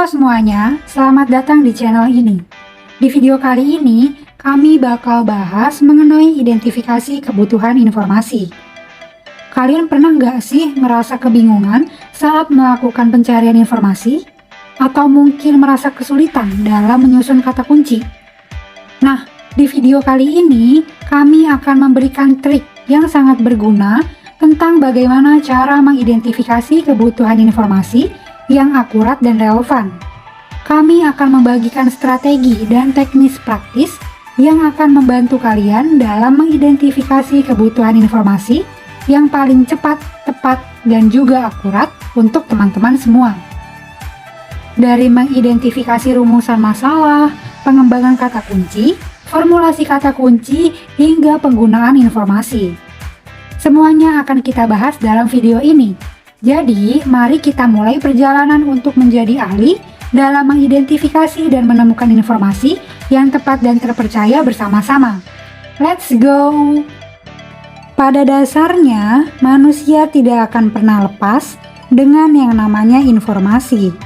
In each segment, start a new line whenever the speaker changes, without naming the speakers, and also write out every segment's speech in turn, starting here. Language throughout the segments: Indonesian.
Halo semuanya, selamat datang di channel ini. Di video kali ini, kami bakal bahas mengenai identifikasi kebutuhan informasi. Kalian pernah nggak sih merasa kebingungan saat melakukan pencarian informasi? Atau mungkin merasa kesulitan dalam menyusun kata kunci? Nah, di video kali ini, kami akan memberikan trik yang sangat berguna tentang bagaimana cara mengidentifikasi kebutuhan informasi yang akurat dan relevan. Kami akan membagikan strategi dan teknis praktis yang akan membantu kalian dalam mengidentifikasi kebutuhan informasi yang paling cepat, tepat, dan juga akurat untuk teman-teman semua. Dari mengidentifikasi rumusan masalah, pengembangan kata kunci, formulasi kata kunci, hingga penggunaan informasi. Semuanya akan kita bahas dalam video ini. Jadi, mari kita mulai perjalanan untuk menjadi ahli dalam mengidentifikasi dan menemukan informasi yang tepat dan terpercaya bersama-sama. Let's go! Pada dasarnya, manusia tidak akan pernah lepas dengan yang namanya informasi.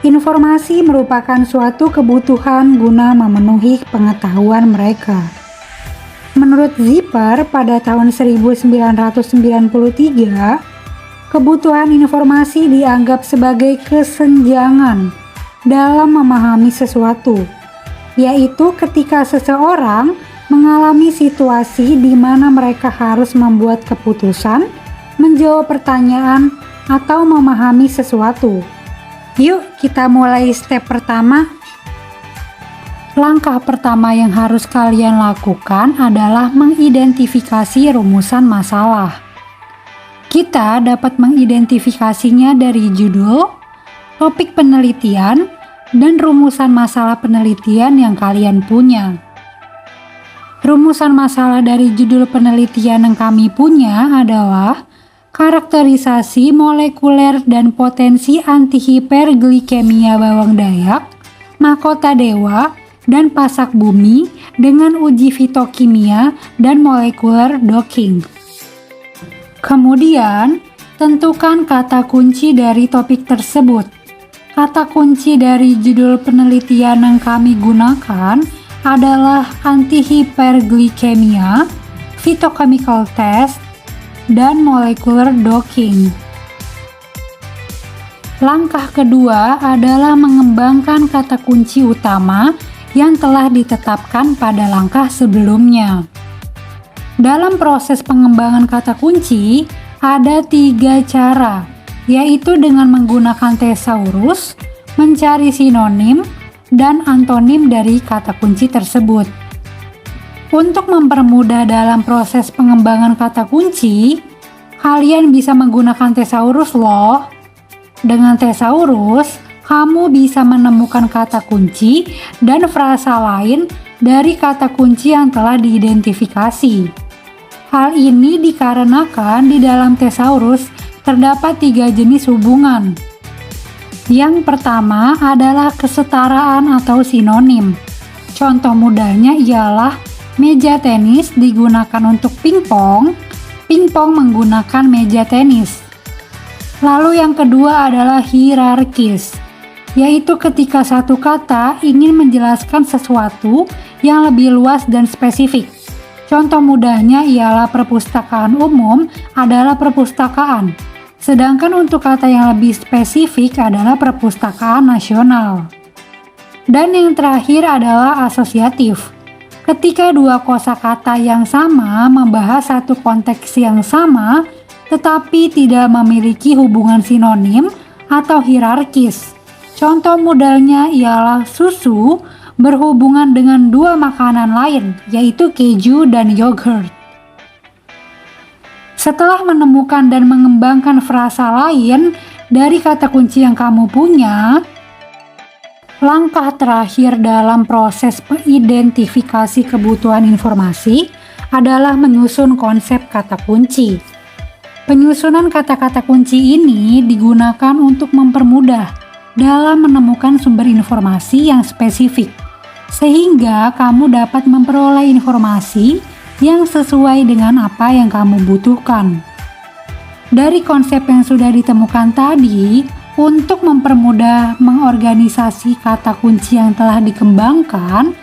Informasi merupakan suatu kebutuhan guna memenuhi pengetahuan mereka. Menurut Zipper, pada tahun 1993, kebutuhan informasi dianggap sebagai kesenjangan dalam memahami sesuatu, yaitu ketika seseorang mengalami situasi di mana mereka harus membuat keputusan, menjawab pertanyaan, atau memahami sesuatu. Yuk, kita mulai step pertama. Langkah pertama yang harus kalian lakukan adalah mengidentifikasi rumusan masalah. Kita dapat mengidentifikasinya dari judul, topik penelitian, dan rumusan masalah penelitian yang kalian punya. Rumusan masalah dari judul penelitian yang kami punya adalah karakterisasi molekuler dan potensi antihiperglikemia bawang dayak, mahkota dewa, dan pasak bumi dengan uji fitokimia dan molekular docking. Kemudian, tentukan kata kunci dari topik tersebut. Kata kunci dari judul penelitian yang kami gunakan adalah antihiperglikemia, phytochemical test, dan molecular docking. Langkah kedua adalah mengembangkan kata kunci utama yang telah ditetapkan pada langkah sebelumnya. Dalam proses pengembangan kata kunci, ada 3 cara, yaitu dengan menggunakan thesaurus, mencari sinonim, dan antonim dari kata kunci tersebut. Untuk mempermudah dalam proses pengembangan kata kunci, kalian bisa menggunakan thesaurus loh. Dengan thesaurus, kamu bisa menemukan kata kunci dan frasa lain dari kata kunci yang telah diidentifikasi. Hal ini dikarenakan di dalam thesaurus terdapat 3 jenis hubungan. Yang pertama adalah kesetaraan atau sinonim. Contoh mudahnya ialah meja tenis digunakan untuk pingpong, pingpong menggunakan meja tenis. Lalu yang kedua adalah hierarkis, yaitu ketika satu kata ingin menjelaskan sesuatu yang lebih luas dan spesifik. Contoh mudahnya ialah perpustakaan umum adalah perpustakaan, sedangkan untuk kata yang lebih spesifik adalah perpustakaan nasional. Dan yang terakhir adalah asosiatif. Ketika 2 kosakata yang sama membahas satu konteks yang sama, tetapi tidak memiliki hubungan sinonim atau hierarkis. Contoh mudahnya ialah susu berhubungan dengan 2 makanan lain, yaitu keju dan yogurt. Setelah menemukan dan mengembangkan frasa lain dari kata kunci yang kamu punya, langkah terakhir dalam proses mengidentifikasi kebutuhan informasi adalah menyusun konsep kata kunci. Penyusunan kata-kata kunci ini digunakan untuk mempermudah dalam menemukan sumber informasi yang spesifik, sehingga kamu dapat memperoleh informasi yang sesuai dengan apa yang kamu butuhkan. Dari konsep yang sudah ditemukan tadi, Untuk mempermudah mengorganisasi kata kunci yang telah dikembangkan,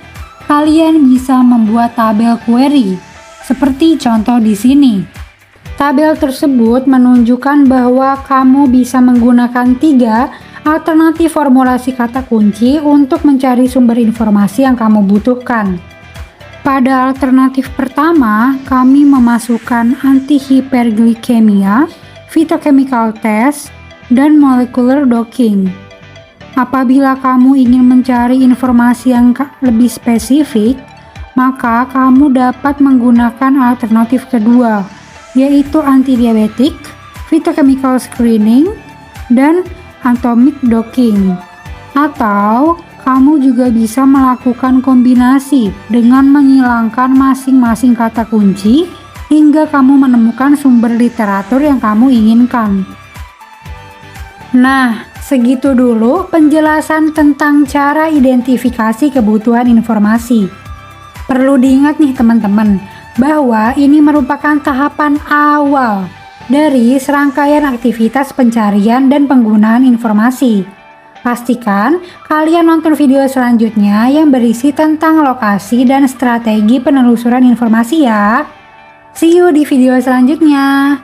kalian bisa membuat tabel query, seperti contoh di sini. Tabel tersebut menunjukkan bahwa kamu bisa menggunakan 3 alternatif formulasi kata kunci untuk mencari sumber informasi yang kamu butuhkan. Pada alternatif pertama, kami memasukkan antihiperglikemia, phytochemical test, dan molecular docking. Apabila kamu ingin mencari informasi yang lebih spesifik, maka kamu dapat menggunakan alternatif kedua, yaitu antidiabetik, phytochemical screening, dan atomic docking. Atau kamu juga bisa melakukan kombinasi dengan menghilangkan masing-masing kata kunci hingga kamu menemukan sumber literatur yang kamu inginkan. Nah, segitu dulu penjelasan tentang cara identifikasi kebutuhan informasi. Perlu diingat nih teman-teman, bahwa ini merupakan tahapan awal dari serangkaian aktivitas pencarian dan penggunaan informasi. Pastikan kalian nonton video selanjutnya yang berisi tentang lokasi dan strategi penelusuran informasi ya. See you di video selanjutnya.